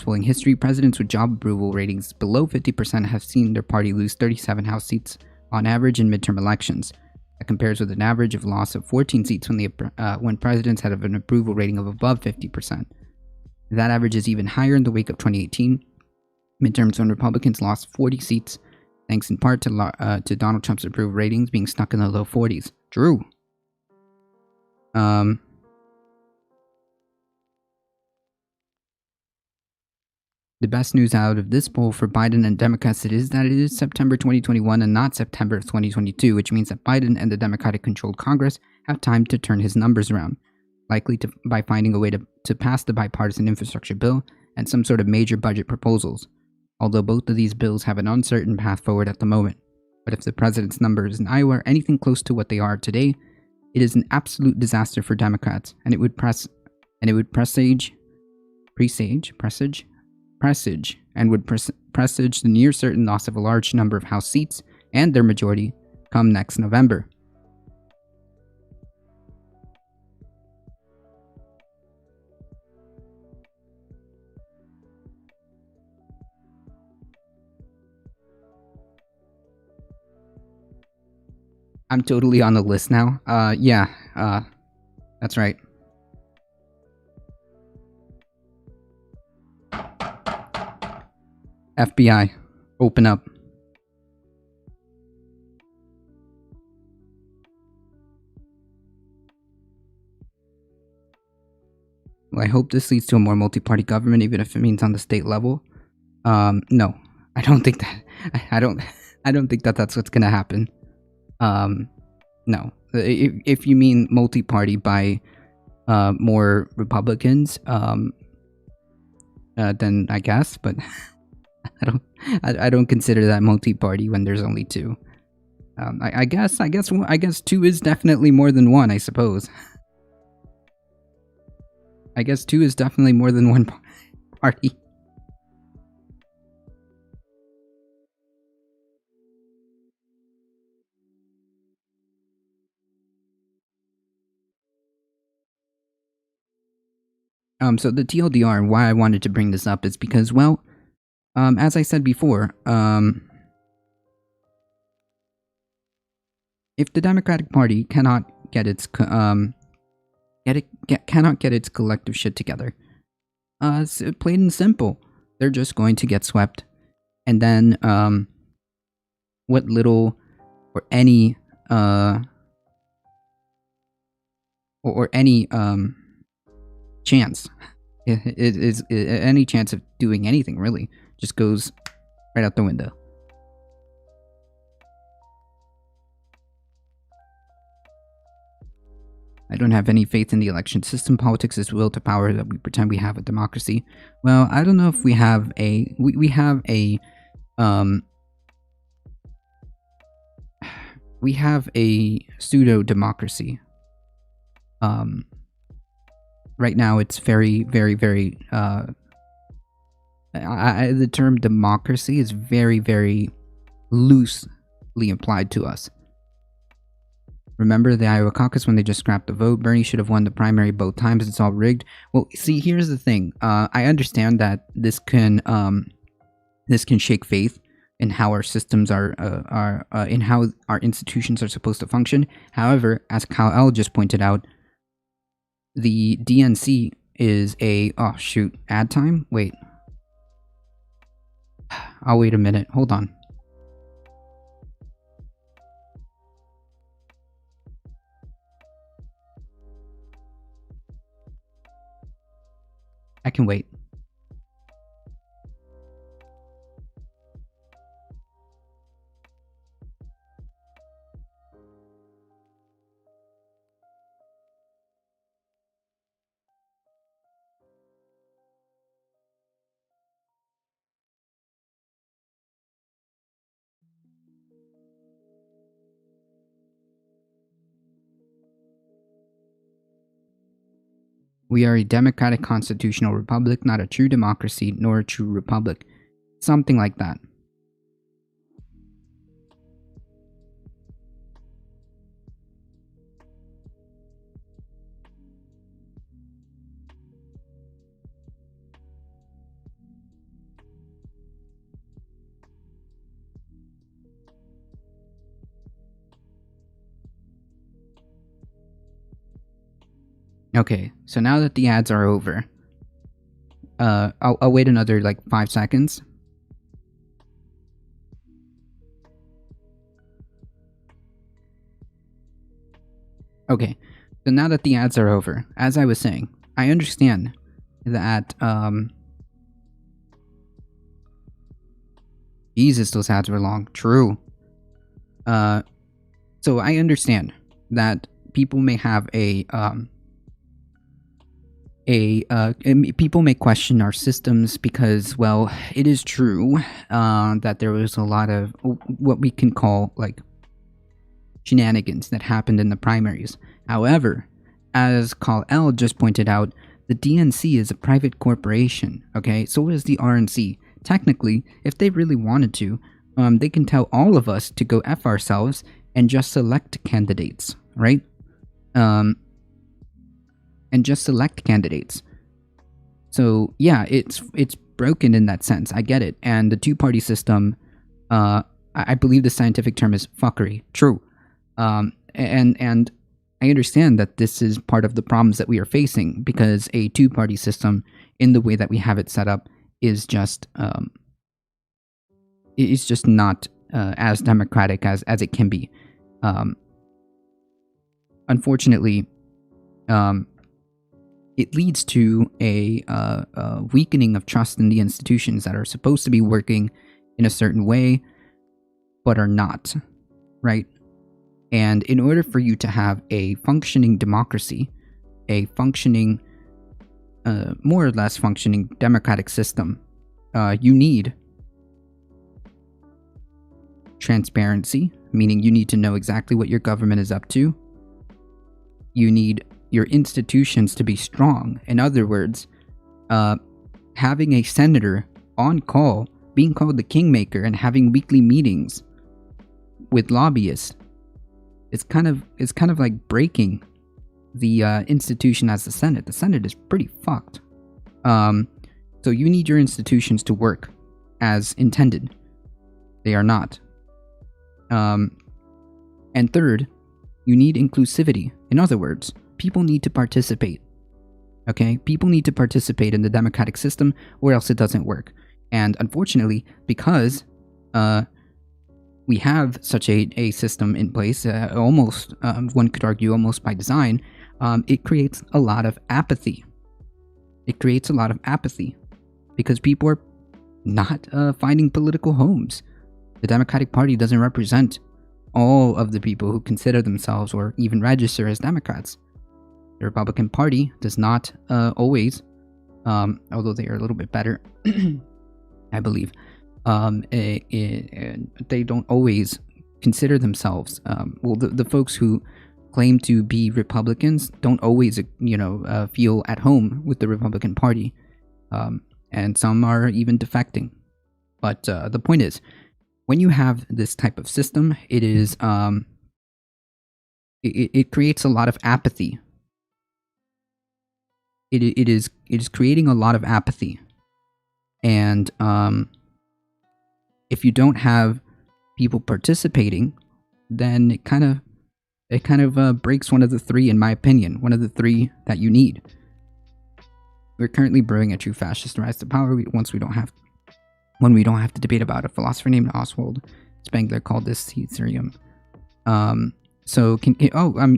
polling history, presidents with job approval ratings below 50% have seen their party lose 37 House seats on average in midterm elections. That compares with an average of loss of 14 seats when presidents had an approval rating of above 50%. That average is even higher in the wake of 2018 midterms, when Republicans lost 40 seats, thanks in part to Donald Trump's approval ratings being stuck in the low 40s. Drew. The best news out of this poll for Biden and Democrats is that it is September 2021 and not September 2022, which means that Biden and the Democratic-controlled Congress have time to turn his numbers around, likely by finding a way to pass the bipartisan infrastructure bill and some sort of major budget proposals, although both of these bills have an uncertain path forward at the moment. But if the president's numbers in Iowa are anything close to what they are today, it is an absolute disaster for Democrats, and it would presage the near certain loss of a large number of House seats and their majority come next November. I'm totally on the list now. That's right. FBI, open up. Well, I hope this leads to a more multi-party government, even if it means on the state level. No, I don't think that. I don't think that that's what's gonna happen. No. If you mean multi-party by more Republicans, then I guess, but I don't consider that multi-party when there's only 2. I guess two is definitely more than one, I suppose. I guess two is definitely more than one party. So the TLDR, why I wanted to bring this up is because, well, as I said before, if the Democratic Party cannot get its cannot get its collective shit together, so plain and simple, they're just going to get swept, and then what little or any or any chance any chance of doing anything really just goes right out the window. I don't have any faith in the election system. Politics is will to power that we pretend we have a democracy. Well, I don't know if we have a we have a pseudo democracy. Right now it's very the term democracy is very loosely applied to us. Remember the Iowa caucus when they just scrapped the vote? Bernie should have won the primary both times. It's all rigged. Well, see, here's the thing. I understand that this can shake faith in how our systems are in how our institutions are supposed to function. However, as Kyle L just pointed out, the DNC is a ad time. Wait, I'll wait a minute. Hold on. I can wait. We are a democratic constitutional republic, not a true democracy, nor a true republic. Something like that. Okay, so now that the ads are over, I'll wait another like 5 seconds. Okay, so now that the ads are over, as I was saying, I understand that, Jesus, those ads were long. True. So I understand that people may have people may question our systems because, well, it is true that there was a lot of what we can call like shenanigans that happened in the primaries. However, as Carl L just pointed out, the DNC is a private corporation, okay? So is the RNC. Technically, if they really wanted to, they can tell all of us to go F ourselves and just select candidates, right? And just select candidates. So yeah, it's broken in that sense. I get it. And the two-party system, I believe the scientific term is fuckery. True. And I understand that this is part of the problems that we are facing because a two-party system, in the way that we have it set up, is just it's just not as democratic as it can be. Unfortunately, it leads to a weakening of trust in the institutions that are supposed to be working in a certain way, but are not, right? And in order for you to have a functioning democracy, a functioning, more or less functioning democratic system, you need transparency, meaning you need to know exactly what your government is up to. You need your institutions to be strong. In other words, having a senator on call, being called the kingmaker, and having weekly meetings with lobbyists, it's kind of like breaking the institution as the Senate. The Senate is pretty fucked. So you need your institutions to work as intended. They are not. And third, you need inclusivity. In other words, people need to participate. Okay? People need to participate in the democratic system, or else it doesn't work. And unfortunately, because we have such a system in place, almost, one could argue almost by design, it creates a lot of apathy. It creates a lot of apathy because people are not finding political homes. The Democratic Party doesn't represent all of the people who consider themselves or even register as Democrats. The Republican Party does not always, although they are a little bit better, I believe, they don't always consider themselves, well, the folks who claim to be Republicans don't always, feel at home with the Republican Party, and some are even defecting. But the point is, when you have this type of system, it is it creates a lot of apathy. It is creating a lot of apathy, and if you don't have people participating, then it kind of breaks one of the three, in my opinion, one of the three that you need. We're currently brewing a true fascist rise to power. When we don't have to debate about. A philosopher named Oswald Spengler called this Ethereum. So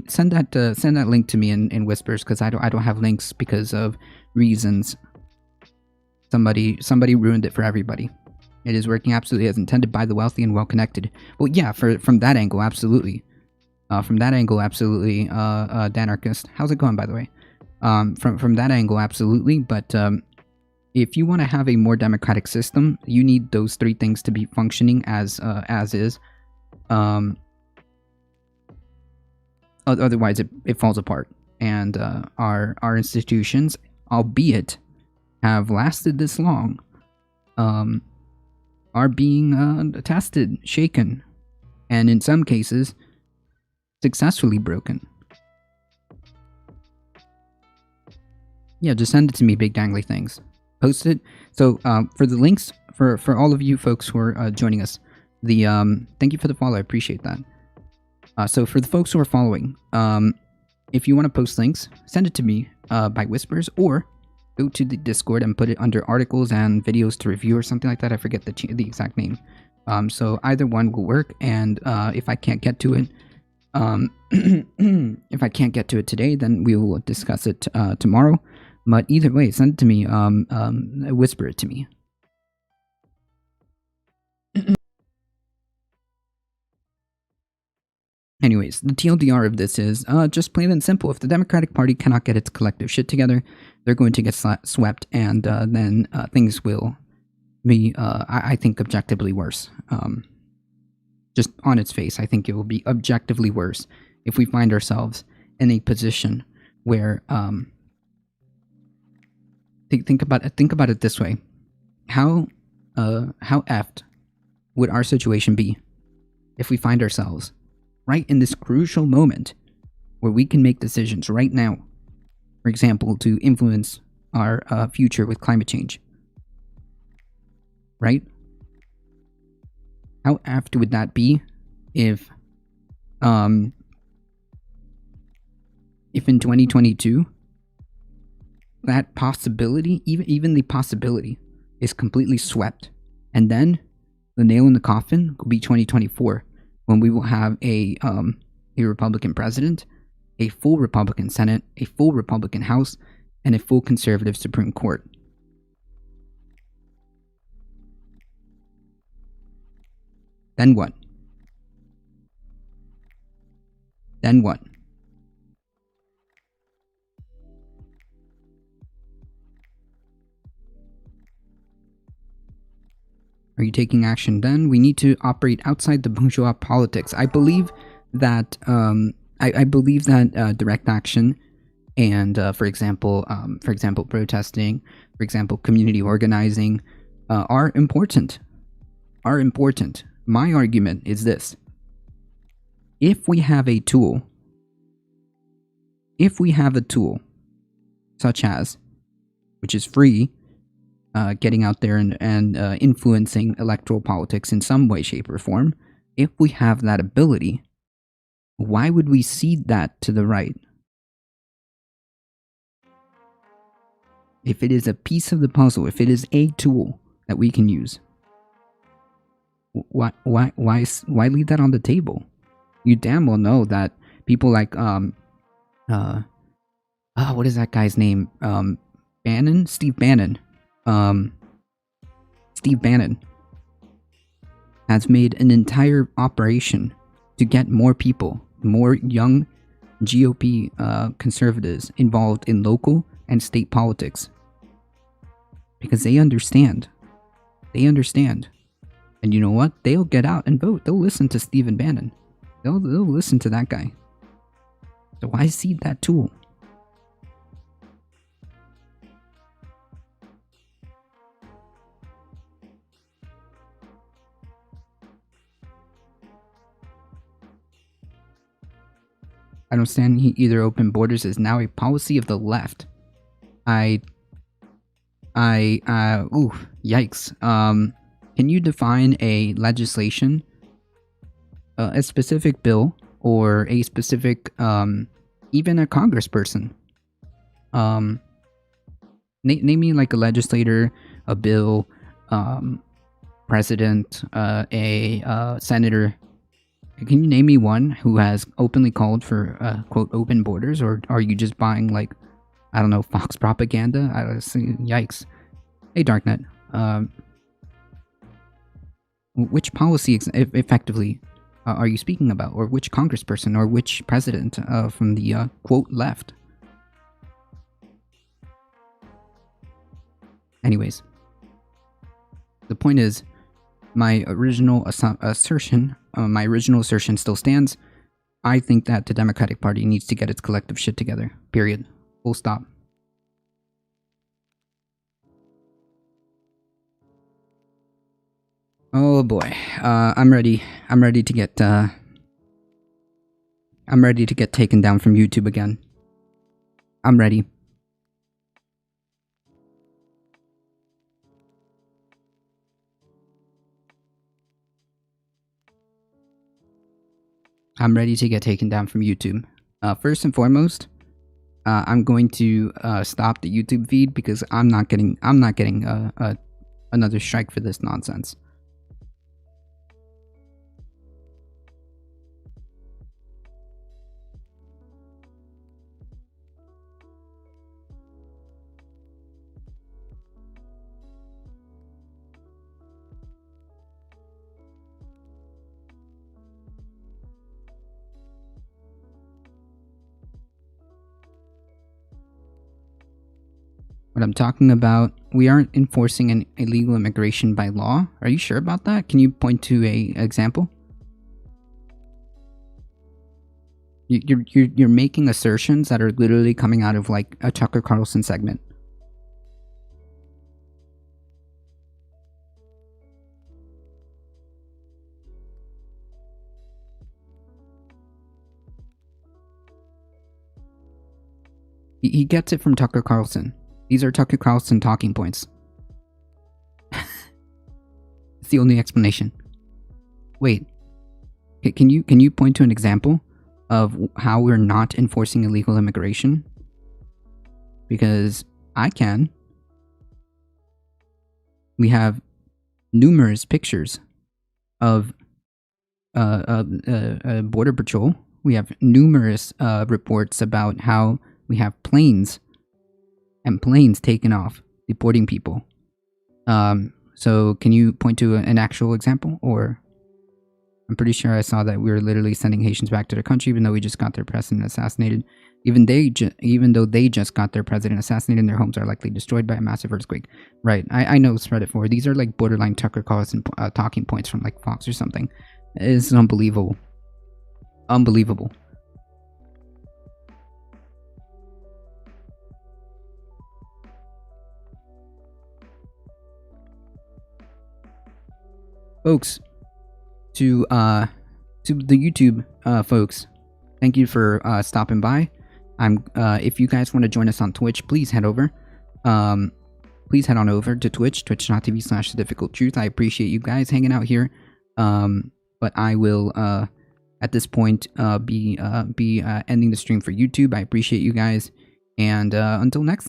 send that link to me in whispers, because I don't have links because of reasons. Somebody ruined it for everybody. It is working absolutely as intended by the wealthy and well connected. Well, yeah, from that angle, absolutely. Dan Anarchist, how's it going, by the way? From that angle, absolutely. But if you want to have a more democratic system, you need those three things to be functioning as is. Otherwise, it falls apart. And our institutions, albeit have lasted this long, are being tested, shaken, and in some cases, successfully broken. Yeah, just send it to me, big dangly things. Post it. So for the links, for all of you folks who are joining us, thank you for the follow. I appreciate that. So for the folks who are following, if you want to post links, send it to me by whispers, or go to the Discord and put it under articles and videos to review or something like that. I forget the exact name. So either one will work. And if I can't get to it, if I can't get to it today, then we will discuss it tomorrow. But either way, send it to me. Whisper it to me. Anyways, the TLDR of this is just plain and simple. If the Democratic Party cannot get its collective shit together, they're going to get swept, and then things will be, I think, objectively worse. Just on its face, I think it will be objectively worse if we find ourselves in a position where, think about it this way: how effed would our situation be if we find ourselves right in this crucial moment where we can make decisions right now, for example, to influence our future with climate change, right? How apt would that be if in 2022 that possibility, even the possibility, is completely swept, and then the nail in the coffin will be 2024, when we will have a Republican president, a full Republican Senate, a full Republican House, and a full conservative Supreme Court. Then what? Then what? Are you taking action then? We need to operate outside the bourgeois politics. I believe that I believe that direct action and for example, protesting, for example, community organizing, are important. My argument is this: if we have a tool, such as, which is free, getting out there and influencing electoral politics in some way, shape, or form, if we have that ability, why would we cede that to the right? If it is a piece of the puzzle, if it is a tool that we can use, why leave that on the table? You damn well know that people like what is that guy's name? Steve Bannon. Steve Bannon has made an entire operation to get more people, more young GOP conservatives involved in local and state politics. Because they understand. And you know what? They'll get out and vote. They'll listen to Stephen Bannon. They'll listen to that guy. So why cede that tool? I don't stand either open borders is now a policy of the left. Yikes. Can you define a legislation, a specific bill, or a specific, even a congressperson? Name me like a legislator, a bill, president, a senator. Can you name me one who has openly called for, quote, open borders, or are you just buying, like, I don't know, Fox propaganda? Yikes. Hey, Darknet. Which policy effectively are you speaking about? Or which congressperson or which president from the, quote, left? Anyways. The point is, my original assertion still stands. I think that the Democratic Party needs to get its collective shit together. Period. Full stop. Oh boy. I'm ready to get taken down from YouTube again. I'm ready. I'm ready to get taken down from YouTube. First and foremost, I'm going to stop the YouTube feed because I'm not getting another strike for this nonsense. What I'm talking about, we aren't enforcing an illegal immigration by law. Are you sure about that? Can you point to a example? You're making assertions that are literally coming out of like a Tucker Carlson segment. He gets it from Tucker Carlson. These are Tucker Carlson talking points. It's the only explanation. Wait. Can you point to an example of how we're not enforcing illegal immigration? Because I can. We have numerous pictures of Border Patrol. We have numerous reports about how we have planes taken off, deporting people. So can you point to an actual example, or? I'm pretty sure I saw that we were literally sending Haitians back to their country, even though we just got their president assassinated. Even though they just got their president assassinated and their homes are likely destroyed by a massive earthquake. Right, I know Reddit 4. These are like borderline Tucker Carlson talking points from like Fox or something. It's unbelievable. Unbelievable. Folks, to the YouTube folks, thank you for stopping by. If you guys want to join us on Twitch, please head over. Please head on over to Twitch, twitch.tv/thedifficulttruth. I appreciate you guys hanging out here. But I will at this point be ending the stream for YouTube. I appreciate you guys, and until next